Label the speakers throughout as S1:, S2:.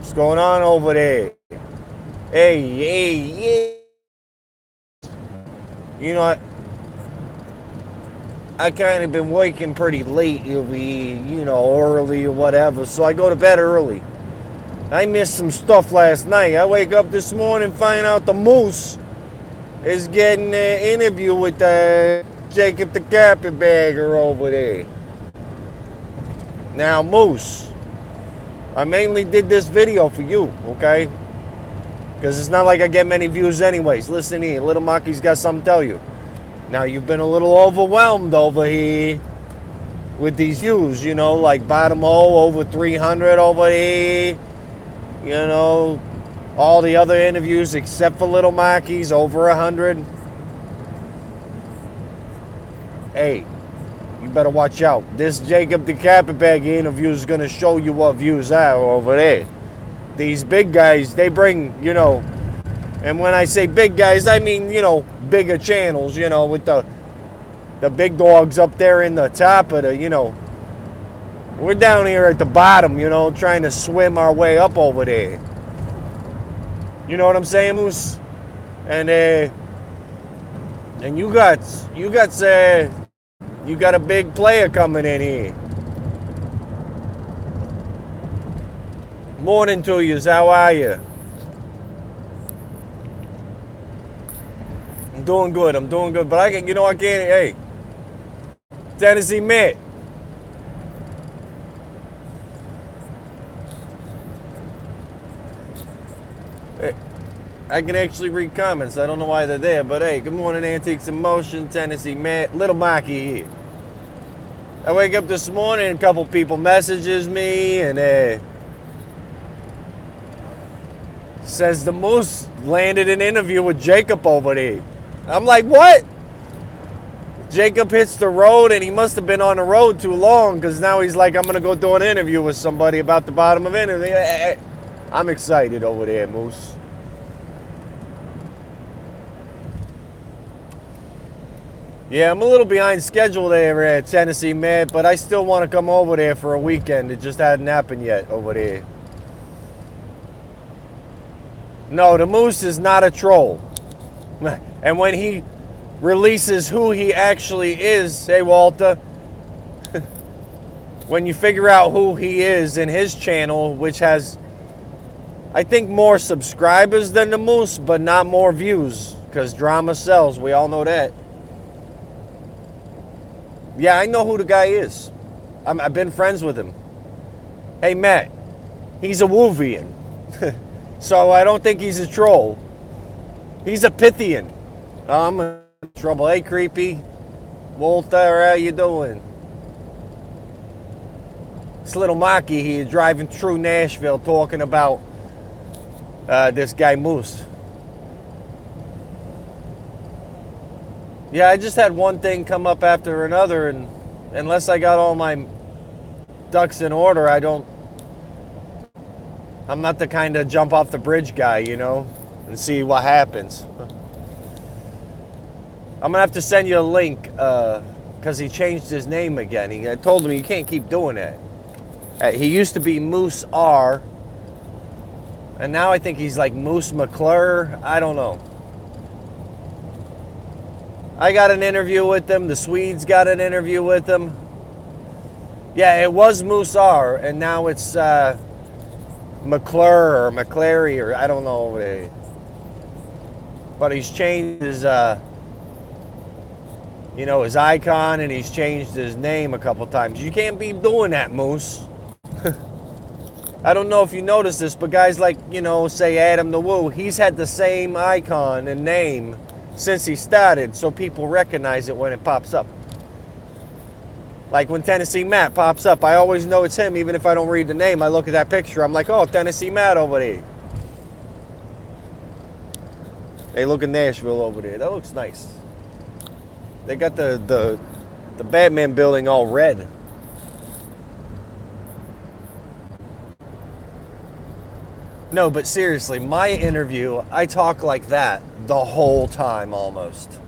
S1: What's going on over there? Hey. You know, I kind of been waking pretty late, early or whatever, so I go to bed early. I missed some stuff last night. I wake up this morning, find out the Moose is getting an interview with Jacob the Carpetbagger over there. Now, Moose, I mainly did this video for you, okay? Because it's not like I get many views anyways. Listen here, Little Monkey's got something to tell you. Now, you've been a little overwhelmed over here with these views, like Bottom Hole over 300 over here. All the other interviews except for Little Monkey's over 100. Hey, you better watch out. This Jacob the Carpetbagger interview is going to show you what views are over there. These big guys, they bring, and when I say big guys, I mean, bigger channels, with the big dogs up there in the top of the, we're down here at the bottom, trying to swim our way up over there. You know what I'm saying, Moose? And you got a big player coming in here. Morning to you. How are you? I'm doing good. But I can't. Hey, Tennessee Matt. I can actually read comments. I don't know why they're there, but hey, good morning, Antiques in Motion, Tennessee Matt, Little Mikey here. I wake up this morning, a couple people messages me, and says the Moose landed an interview with Jacob over there. I'm like, what? Jacob hits the road, and he must have been on the road too long, because now he's like, I'm going to go do an interview with somebody about the bottom of interview. I'm excited over there, Moose. Yeah, I'm a little behind schedule there at Tennessee, man, but I still want to come over there for a weekend. It just hadn't happened yet over there. No, the Moose is not a troll. And when he releases who he actually is, hey, Walter, when you figure out who he is in his channel, which has, I think, more subscribers than the Moose, but not more views, because drama sells. We all know that. Yeah, I know who the guy is. I've been friends with him. Hey, Matt, he's a Woovian. So I don't think he's a troll. He's a Pythian. I'm in trouble. Hey, Creepy. Walter, how you doing? This Little Maki here driving through Nashville talking about this guy Moose. Yeah, I just had one thing come up after another, and unless I got all my ducks in order, I'm not the kind of jump off the bridge guy, and see what happens. I'm going to have to send you a link, because he changed his name again. I told him you can't keep doing that. He used to be Moose R, and now I think he's like Moose McClure. I don't know. I got an interview with him. The Swedes got an interview with him. Yeah, it was Moose R, and now it's McClure or McClary, or I don't know. But he's changed his, his icon, and he's changed his name a couple times. You can't be doing that, Moose. I don't know if you noticed this, but guys like, say Adam the Woo, he's had the same icon and name since he started, so people recognize it when it pops up. Like when Tennessee Matt pops up, I always know it's him, even if I don't read the name. I look at that picture, I'm like, oh, Tennessee Matt over there. Hey, look at Nashville over there. That looks nice. They got the Batman building all red. No, but seriously, my interview, I talk like that the whole time almost.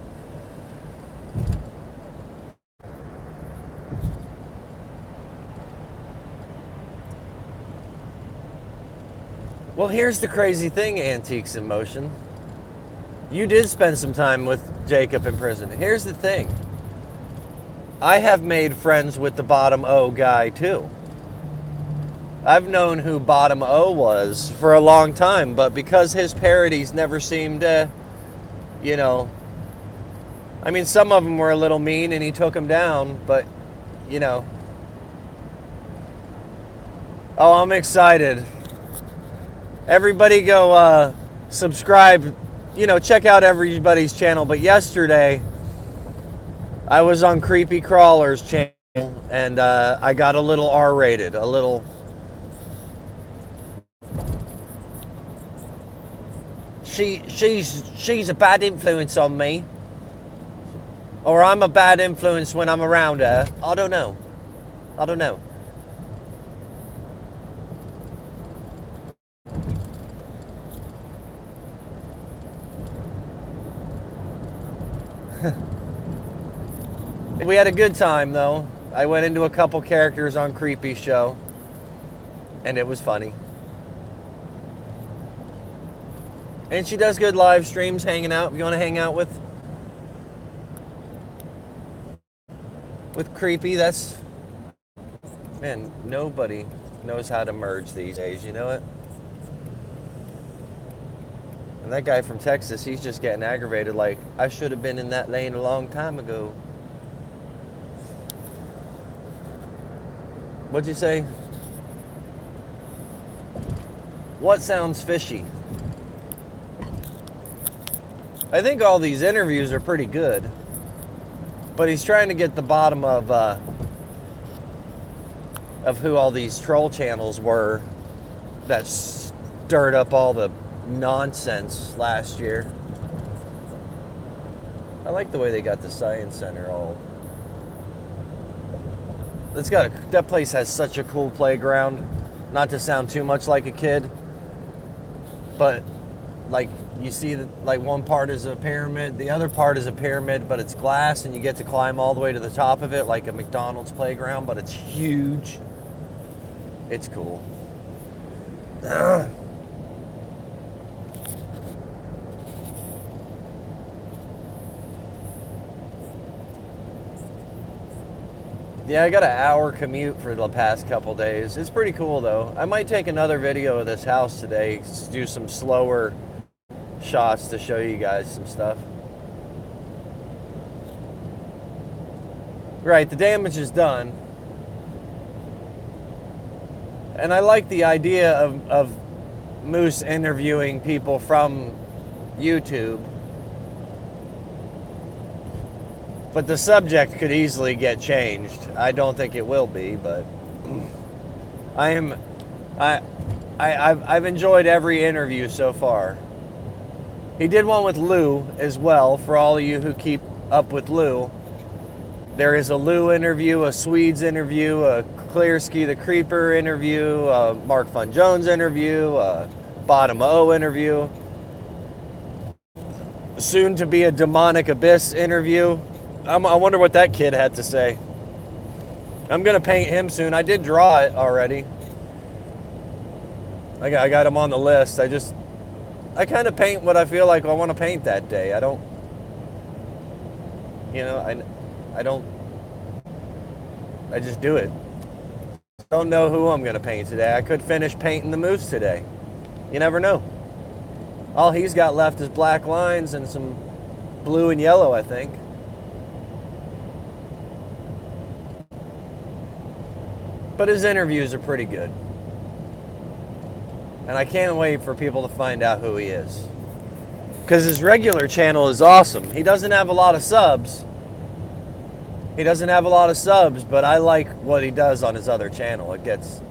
S1: Well, here's the crazy thing, Antiques in Motion. You did spend some time with Jacob in prison. Here's the thing. I have made friends with the Bottom O guy, too. I've known who Bottom O was for a long time, but because his parodies never seemed to, you know... I mean, some of them were a little mean and he took them down, but, you know... Oh, I'm excited. Everybody go subscribe. You know, check out everybody's channel. But yesterday, I was on Creepy Crawler's channel, and I got a little R-rated. A little... She's a bad influence on me. Or I'm a bad influence when I'm around her. I don't know. I don't know. We had a good time, though. I went into a couple characters on Creepy Show, and it was funny. And she does good live streams, hanging out. If you want to hang out with Creepy, that's... Man, nobody knows how to merge these days, you know it? And that guy from Texas, he's just getting aggravated like, I should have been in that lane a long time ago. What'd you say? What sounds fishy? I think all these interviews are pretty good. But he's trying to get the bottom of who all these troll channels were that stirred up all the nonsense last year. I like the way they got the Science Center all... That place has such a cool playground. Not to sound too much like a kid, but like you see that like one part is a pyramid, the other part is a pyramid, but it's glass, and you get to climb all the way to the top of it like a McDonald's playground, but it's huge. It's cool. Yeah, I got an hour commute for the past couple days. It's pretty cool, though. I might take another video of this house today, do some slower shots to show you guys some stuff. Right, the damage is done. And I like the idea of Moose interviewing people from YouTube. But the subject could easily get changed. I don't think it will be, but I've enjoyed every interview so far. He did one with Lou as well. For all of you who keep up with Lou, there is a Lou interview, a Swedes interview, a Clearski the Creeper interview, a Mark Fun Jones interview, a Bottom O interview, soon to be a Demonic Abyss interview. I wonder what that kid had to say. I'm going to paint him soon. I did draw it already. I got him on the list. I kind of paint what I feel like I want to paint that day. I don't, you know, I just do it. Don't know who I'm going to paint today. I could finish painting the moose today. You never know. All he's got left is black lines and some blue and yellow, I think. But his interviews are pretty good. And I can't wait for people to find out who he is. Because his regular channel is awesome. He doesn't have a lot of subs. But I like what he does on his other channel. It gets...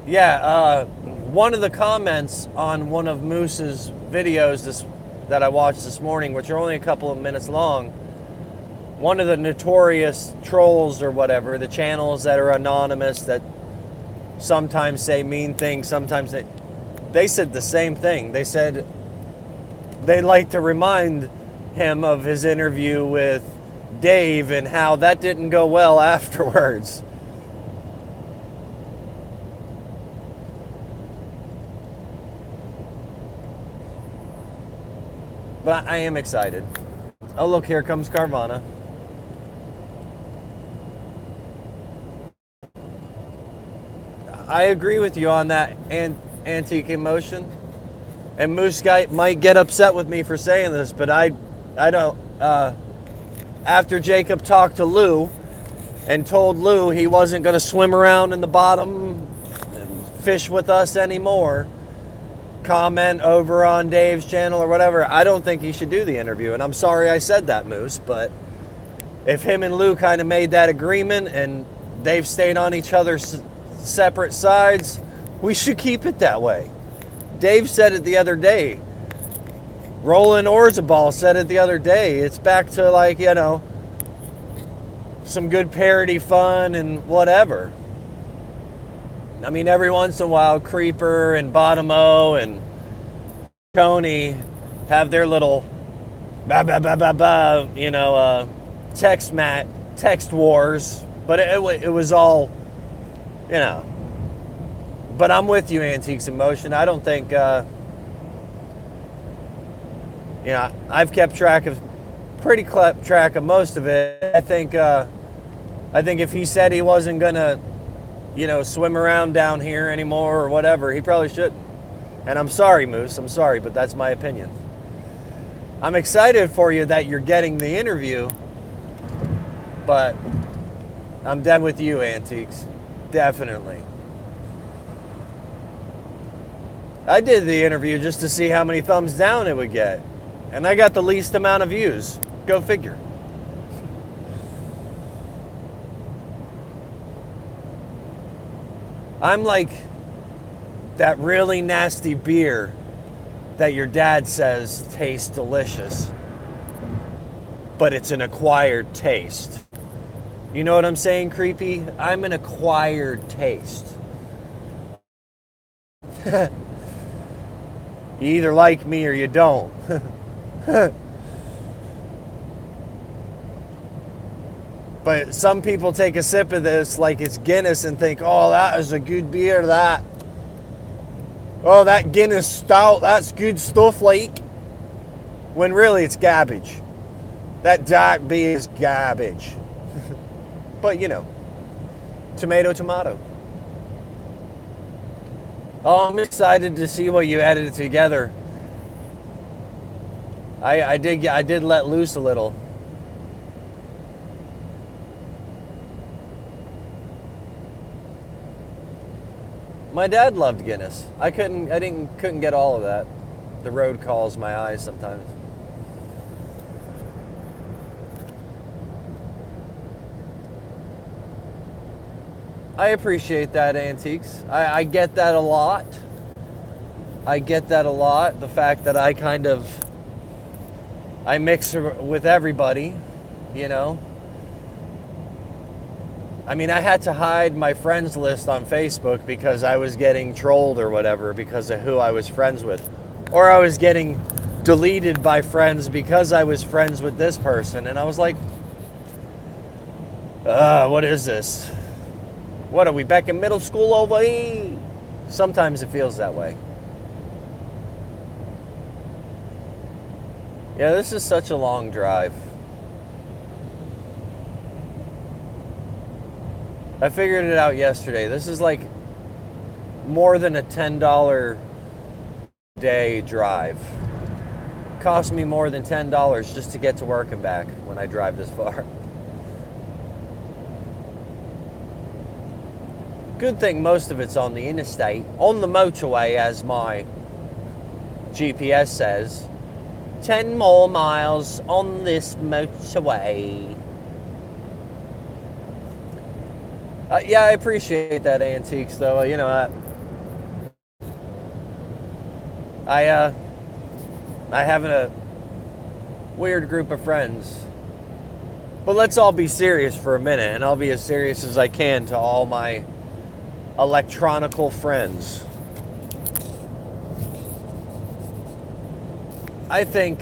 S1: Yeah, one of the comments on one of Moose's videos that I watched this morning, which are only a couple of minutes long, one of the notorious trolls or whatever, the channels that are anonymous that sometimes say mean things, sometimes they said the same thing. They said they'd like to remind him of his interview with Dave and how that didn't go well afterwards. But I am excited. Oh, look, here comes Carvana. I agree with you on that antique emotion. And Moose Guy might get upset with me for saying this, but I don't. After Jacob talked to Lou and told Lou he wasn't going to swim around in the bottom and fish with us anymore, comment over on Dave's channel or whatever, I don't think he should do the interview. And I'm sorry I said that, Moose, but if him and Lou kind of made that agreement and they've stayed on each other's separate sides, we should keep it that way. Dave said it the other day. Roland Orzabal said it the other day. It's back to, like, you know, some good parody fun and whatever. I mean, every once in a while, Creeper and Bottom-O and Tony have their little you know, text wars. But it was all, you know. But I'm with you, Antiques in Motion. I don't think, you know, I've kept track of most of it. I think if he said he wasn't gonna, you know, swim around down here anymore or whatever, he probably shouldn't. And I'm sorry, Moose. I'm sorry, but that's my opinion. I'm excited for you that you're getting the interview, but I'm dead with you, Antiques. Definitely. I did the interview just to see how many thumbs down it would get. And I got the least amount of views. Go figure. I'm like that really nasty beer that your dad says tastes delicious, but it's an acquired taste. You know what I'm saying, Creepy? I'm an acquired taste. You either like me or you don't. But some people take a sip of this like it's Guinness and think, oh, that is a good beer, that. Oh, that Guinness stout, that's good stuff, like. When really it's garbage. That dark beer is garbage. But, you know, tomato, tomato. Oh, I'm excited to see what you edited together. I did let loose a little. My dad loved Guinness. I couldn't get all of that. The road calls my eyes sometimes. I appreciate that, Antiques. I get that a lot. I get that a lot. The fact that I mix with everybody, you know. I mean, I had to hide my friends list on Facebook because I was getting trolled or whatever because of who I was friends with. Or I was getting deleted by friends because I was friends with this person. And I was like, what is this? What, are we back in middle school over here? Sometimes it feels that way. Yeah, this is such a long drive. I figured it out yesterday. This is like more than a $10 day drive. It cost me more than $10 just to get to work and back when I drive this far. Good thing most of it's on the interstate, on the motorway, as my GPS says. 10 more miles on this motorway. Yeah, I appreciate that, Antiques, though. You know, I have a weird group of friends. But let's all be serious for a minute, and I'll be as serious as I can to all my electronical friends. I think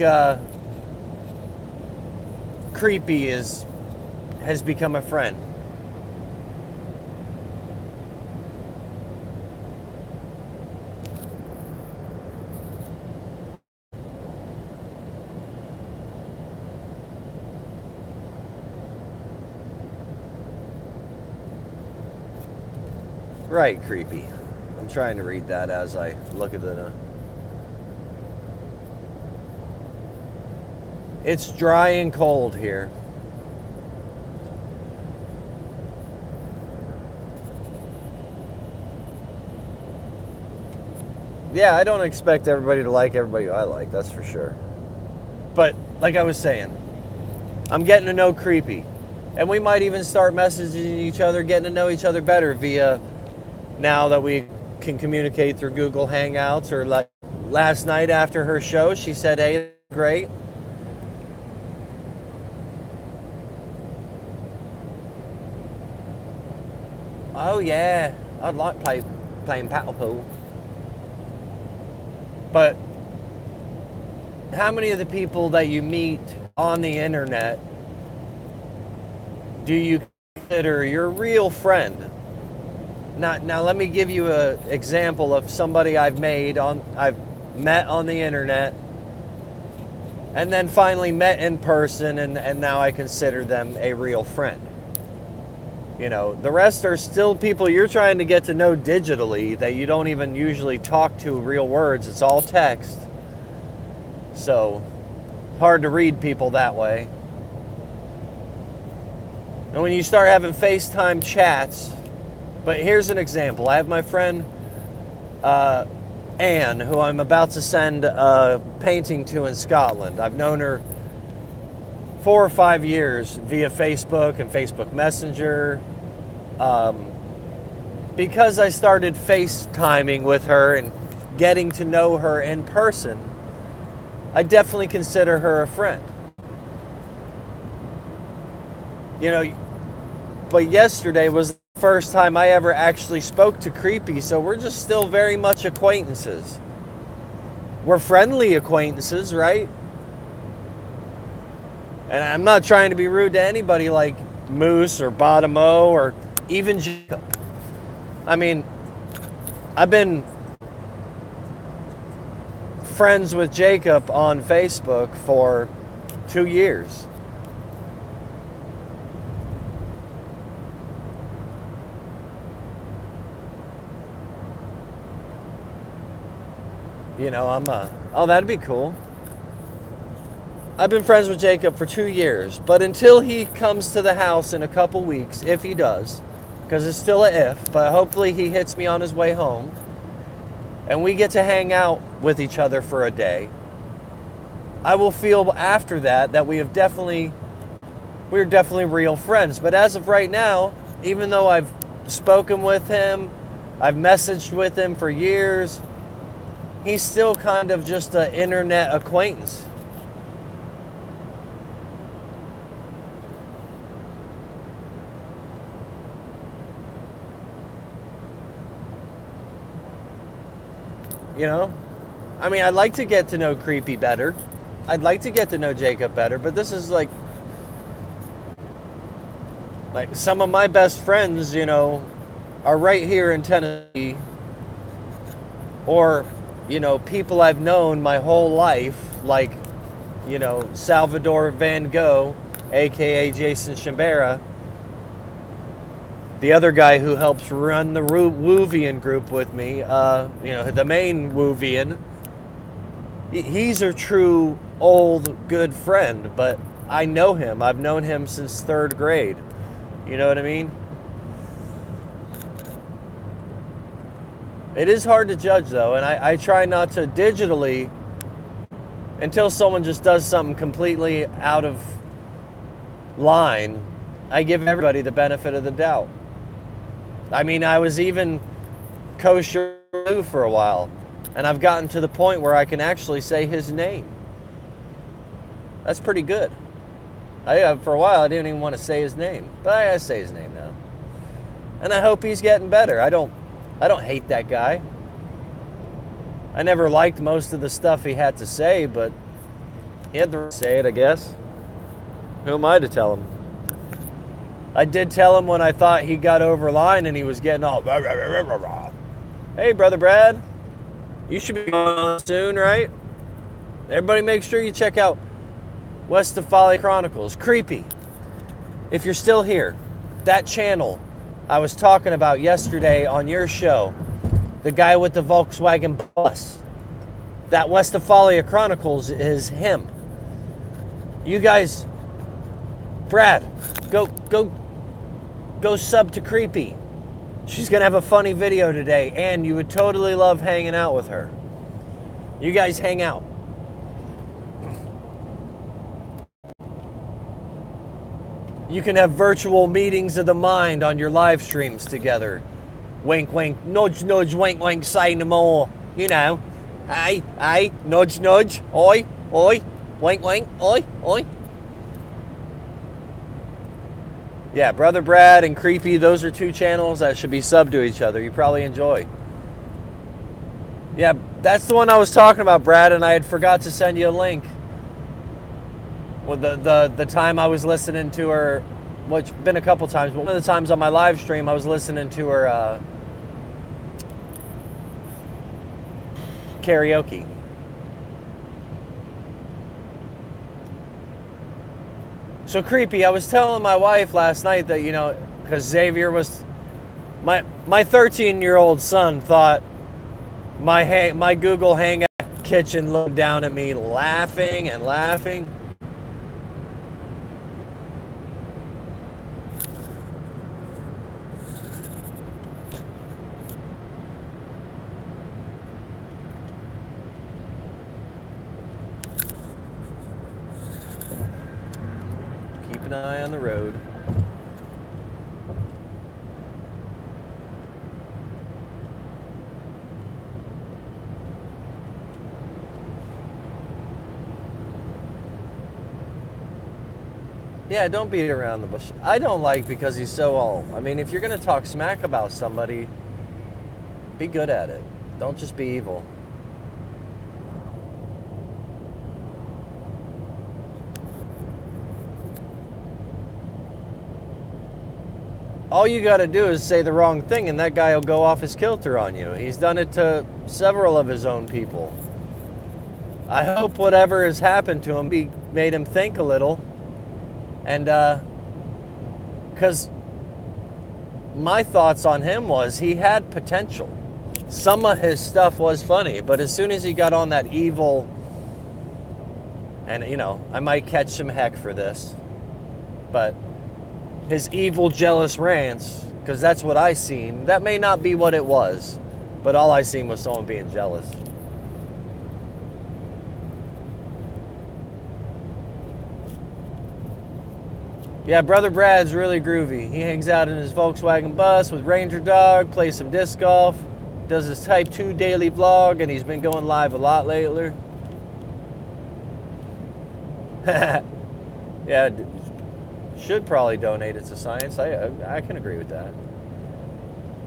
S1: Creepy has become a friend. Right, creepy. I'm trying to read that as I look at the... It's dry and cold here. Yeah, I don't expect everybody to like everybody I like, that's for sure. But, like I was saying, I'm getting to know Creepy. And we might even start messaging each other, getting to know each other better via, now that we can communicate through Google Hangouts, or like last night after her show, she said, hey, great. Oh yeah, I'd like playing paddle pool. But how many of the people that you meet on the internet do you consider your real friend? Now let me give you an example of somebody I've met on the internet, and then finally met in person, and now I consider them a real friend. You know, the rest are still people you're trying to get to know digitally that you don't even usually talk to real words. It's all text. So, hard to read people that way. And when you start having FaceTime chats, but here's an example. I have my friend Anne, who I'm about to send a painting to in Scotland. I've known her 4 or 5 years via Facebook and Facebook Messenger. Because I started FaceTiming with her and getting to know her in person, I definitely consider her a friend. You know, but yesterday was the first time I ever actually spoke to Creepy, so we're just still very much acquaintances. We're friendly acquaintances, right? And I'm not trying to be rude to anybody like Moose or Bottom-O or even Jacob. I mean, I've been friends with Jacob on Facebook for 2 years. You know, oh, that'd be cool. I've been friends with Jacob for 2 years, but until he comes to the house in a couple weeks, if he does, because it's still a if, but hopefully he hits me on his way home, and we get to hang out with each other for a day, I will feel after that we're definitely real friends. But as of right now, even though I've spoken with him, I've messaged with him for years, he's still kind of just an internet acquaintance. You know? I mean, I'd like to get to know Creepy better. I'd like to get to know Jacob better, but this is like some of my best friends, you know, are right here in Tennessee. Or, you know, people I've known my whole life, like, you know, Salvador Van Gogh, aka Jason Shimbera, the other guy who helps run the Woovian group with me, you know, the main Woovian. He's a true old good friend, but I know him. I've known him since 3rd grade. You know what I mean? It is hard to judge, though, and I try not to digitally until someone just does something completely out of line. I give everybody the benefit of the doubt. I mean, I was even kosher for a while, and I've gotten to the point where I can actually say his name. That's pretty good. For a while, I didn't even want to say his name, but I say his name now. And I hope he's getting better. I don't hate that guy. I never liked most of the stuff he had to say, but he had to say it, I guess. Who am I to tell him? I did tell him when I thought he got over line and he was getting all, rah, rah, rah, rah, rah. Hey, Brother Brad, you should be going on soon, right? Everybody make sure you check out West of Folly Chronicles. Creepy. If you're still here, that channel I was talking about yesterday on your show. The guy with the Volkswagen bus. That Westphalia Chronicles is him. You guys, Brad, go sub to Creepy. She's gonna have a funny video today, and you would totally love hanging out with her. You guys hang out. You can have virtual meetings of the mind on your live streams together. Wink, wink, nudge, nudge, wink, wink, say no more. You know. Aye, nudge, nudge, oi, oi, wink, wink, oi, oi. Yeah, Brother Brad and Creepy, those are two channels that should be subbed to each other. You probably enjoy. Yeah, that's the one I was talking about, Brad, and I had forgot to send you a link. Well, the time I was listening to her, which been a couple times, but one of the times on my live stream I was listening to her karaoke. So Creepy, I was telling my wife last night that, you know, because Xavier was, my 13-year-old son thought my Google Hangout kitchen looked down at me laughing and laughing. Keep an eye on the road. Yeah, don't beat around the bush. I don't like because he's so old. I mean, if you're going to talk smack about somebody, be good at it. Don't just be evil. All you got to do is say the wrong thing and that guy will go off his kilter on you. He's done it to several of his own people. I hope whatever has happened to him made him think a little. And, because my thoughts on him was he had potential. Some of his stuff was funny, but as soon as he got on that evil, and, you know, I might catch some heck for this, but his evil, jealous rants, because that's what I seen. That may not be what it was, but all I seen was someone being jealous. Yeah, Brother Brad's really groovy. He hangs out in his Volkswagen bus with Ranger Dog, plays some disc golf, does his Type 2 daily vlog, and he's been going live a lot lately. Yeah, should probably donate it to science. I can agree with that.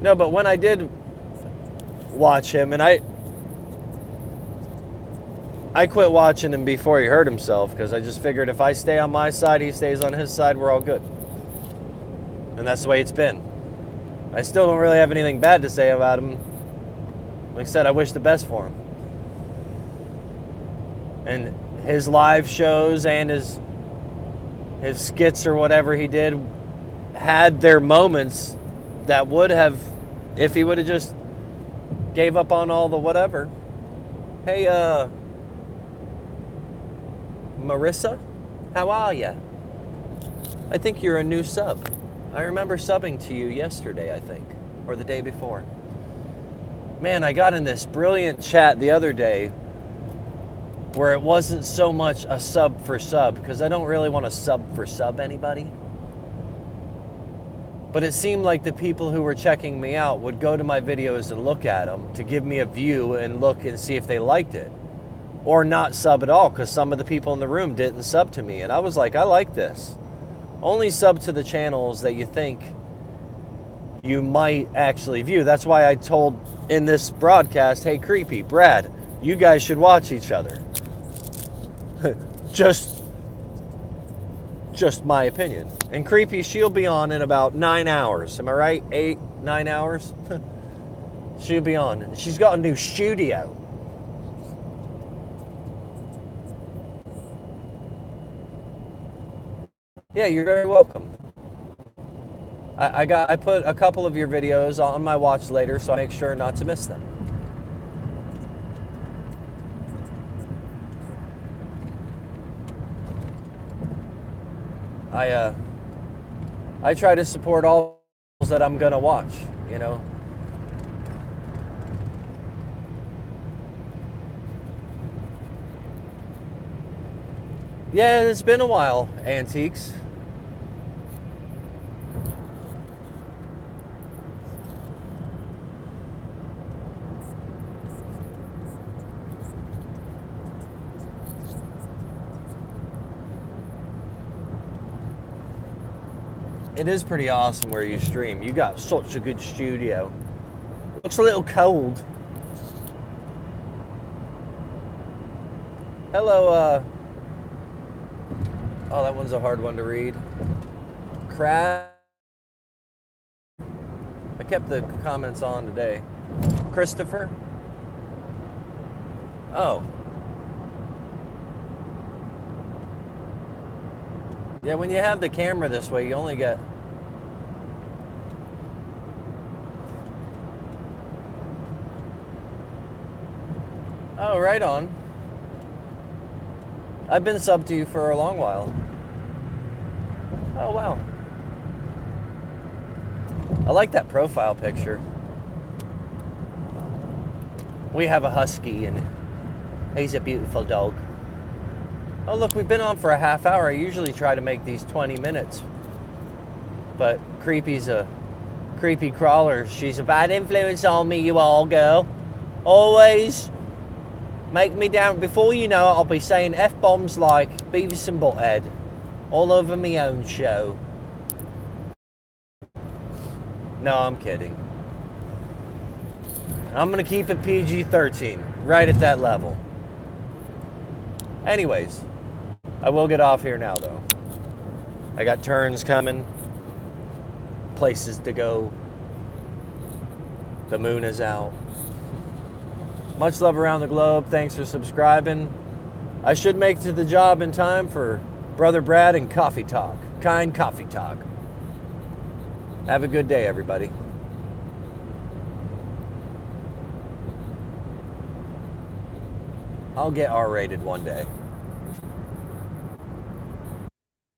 S1: No, but when I did watch him, and I quit watching him before he hurt himself because I just figured if I stay on my side, he stays on his side, we're all good. And that's the way it's been. I still don't really have anything bad to say about him. Like I said, I wish the best for him. And his live shows and his skits or whatever he did had their moments that would have, if he would have just gave up on all the whatever. Hey, Marissa, how are ya? I think you're a new sub. I remember subbing to you yesterday, I think, or the day before. Man, I got in this brilliant chat the other day where it wasn't so much a sub for sub, because I don't really want to sub for sub anybody. But it seemed like the people who were checking me out would go to my videos and look at them to give me a view and look and see if they liked it. Or not sub at all, because some of the people in the room didn't sub to me. And I was like, I like this. Only sub to the channels that you think you might actually view. That's why I told in this broadcast, hey, Creepy, Brad, you guys should watch each other. just my opinion. And Creepy, she'll be on in about 9 hours. Am I right? 8, 9 hours? She'll be on. She's got a new studio. Yeah, you're very welcome.
S2: I put a couple of your videos on my watch later, so I make sure not to miss them. I try to support all that I'm gonna watch, you know. Yeah, it's been a while, Antiques. It is pretty awesome where you stream. You got such a good studio. Looks a little cold. Hello, oh, that one's a hard one to read. Crab. I kept the comments on today. Christopher. Oh. Yeah, when you have the camera this way, you only get... Oh, right on. I've been subbed to you for a long while. Oh, wow. I like that profile picture. We have a husky, and he's a beautiful dog. Oh, look, we've been on for a half hour. I usually try to make these 20 minutes. But Creepy's a creepy crawler. She's a bad influence on me, you all, girl. Always make me down. Before you know it, I'll be saying F-bombs like Beavis and Butthead all over my own show. No, I'm kidding. I'm going to keep it PG-13, right at that level. Anyways, I will get off here now, though. I got turns coming, places to go. The moon is out. Much love around the globe. Thanks for subscribing. I should make it to the job in time for Brother Brad and Coffee Talk. Kind Coffee Talk. Have a good day, everybody. I'll get R-rated one day.